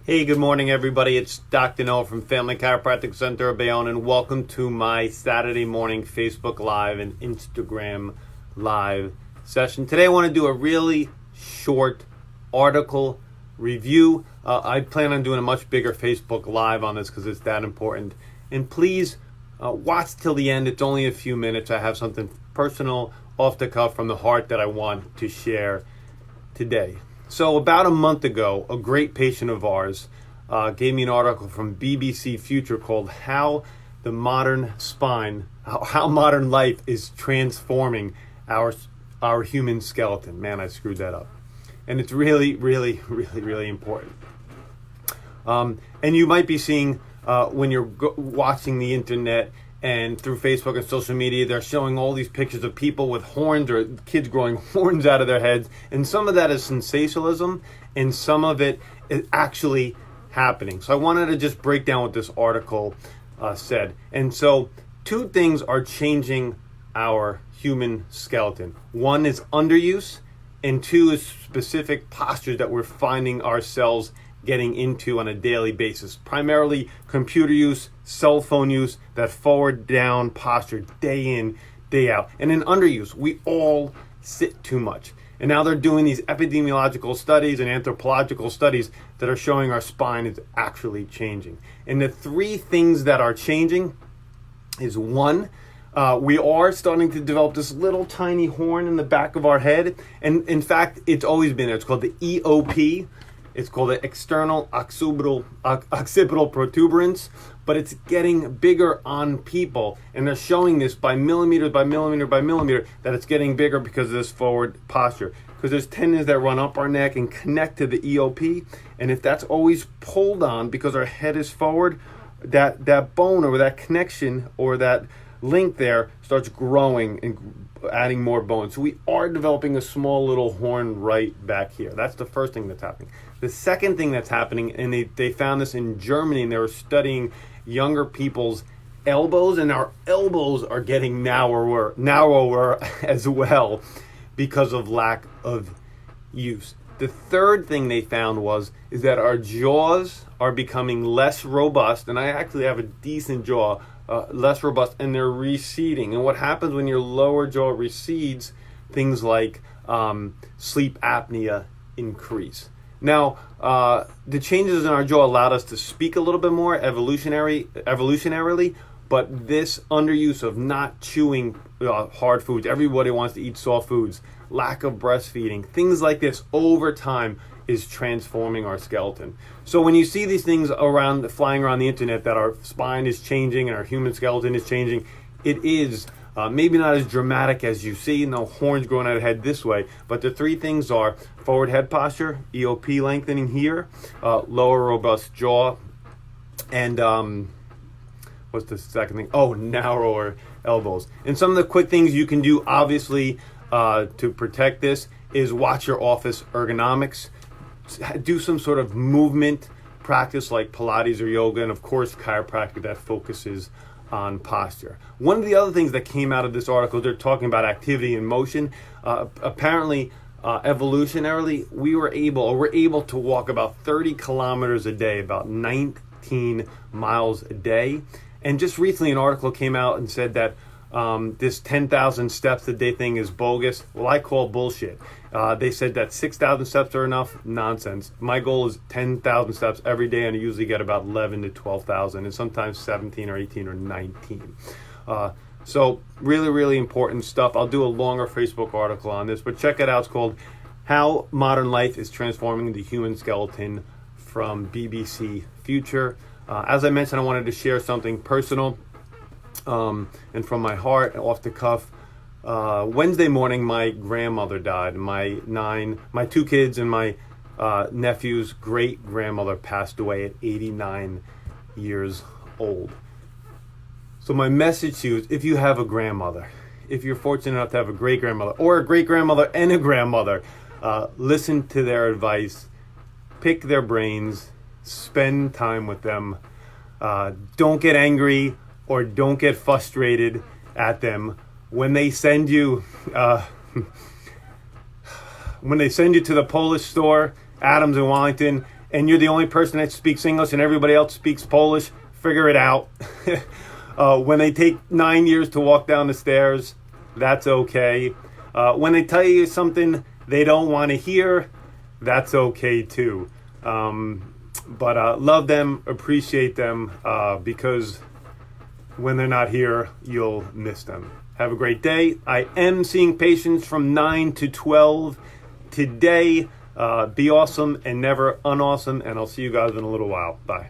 Hey, good morning, everybody. It's Dr. Noah from Family Chiropractic Center of Bayonne, and welcome to my Saturday morning Facebook Live and Instagram Live session. Today, I want to do a really short article review. I plan on doing a much bigger Facebook Live on this because it's that important. And please watch till the end. It's only a few minutes. I have something personal, off the cuff, from the heart that I want to share today. So about a month ago, a great patient of ours gave me an article from BBC Future called How the Modern Spine, How Modern Life is Transforming Our Human Skeleton. Man, I screwed that up. And it's really important. And you might be seeing when you're watching the internet and through Facebook and social media, they're showing all these pictures of people with horns or kids growing horns out of their heads. And some of that is sensationalism, and some of it is actually happening. So I wanted to just break down what this article said. And so two things are changing our human skeleton. One is underuse, and two is specific postures that we're finding ourselves getting into on a daily basis. Primarily computer use, cell phone use, that forward down posture day in, day out. And in underuse, we all sit too much. And now they're doing these epidemiological studies and anthropological studies that are showing our spine is actually changing. And the three things that are changing is one, we are starting to develop this little tiny horn in the back of our head. And in fact, it's always been there. It's called the EOP. It's called the external occipital protuberance, but it's getting bigger on people. And they're showing this by millimeter by millimeter by millimeter that it's getting bigger because of this forward posture. Because there's tendons that run up our neck and connect to the EOP. And if that's always pulled on because our head is forward, that bone or that connection or that link there starts growing and adding more bone. So we are developing a small little horn right back here. That's the first thing that's happening. The second thing that's happening, and they found this in Germany, and they were studying younger people's elbows, and our elbows are getting narrower as well because of lack of use. The third thing they found is that our jaws are becoming less robust, and I actually have a decent jaw, less robust, and they're receding. And what happens when your lower jaw recedes, things like sleep apnea increase. Now, the changes in our jaw allowed us to speak a little bit more evolutionarily, but this underuse of not chewing hard foods, everybody wants to eat soft foods, lack of breastfeeding, things like this over time is transforming our skeleton. So when you see these things flying around the internet that our spine is changing and our human skeleton is changing, it is maybe not as dramatic as you see, no horns growing out of the head this way, but the three things are forward head posture, EOP lengthening here, lower robust jaw, and what's the second thing? Oh, narrower elbows. And some of the quick things you can do, obviously, to protect this is watch your office ergonomics. Do some sort of movement practice like Pilates or yoga, and of course chiropractic that focuses on posture. One of the other things that came out of this article, they're talking about activity and motion. Apparently, evolutionarily, we're able to walk about 30 kilometers a day, about 19 miles a day. And just recently, an article came out and said that this 10,000 steps a day thing is bogus. Well, I call bullshit. They said that 6,000 steps are enough. Nonsense. My goal is 10,000 steps every day, and I usually get about 11 to 12,000, and sometimes 17 or 18 or 19. So really important stuff. I'll do a longer Facebook article on this, but check it out. It's called How Modern Life is Transforming the Human Skeleton from BBC Future. As I mentioned, I wanted to share something personal and from my heart, off the cuff. Wednesday morning, my grandmother died. My two kids and my nephew's great grandmother passed away at 89 years old. So my message to you is, if you have a grandmother, if you're fortunate enough to have a great grandmother or a great grandmother and a grandmother, listen to their advice, pick their brains, spend time with them. Don't get angry or don't get frustrated at them. When they send you to the Polish store, Adams in Wellington, and you're the only person that speaks English and everybody else speaks Polish, figure it out. When they take 9 years to walk down the stairs, that's okay. When they tell you something they don't want to hear, that's okay too. But love them, appreciate them, because when they're not here, you'll miss them. Have a great day. I am seeing patients from 9 to 12 today. Be awesome and never unawesome, and I'll see you guys in a little while. Bye.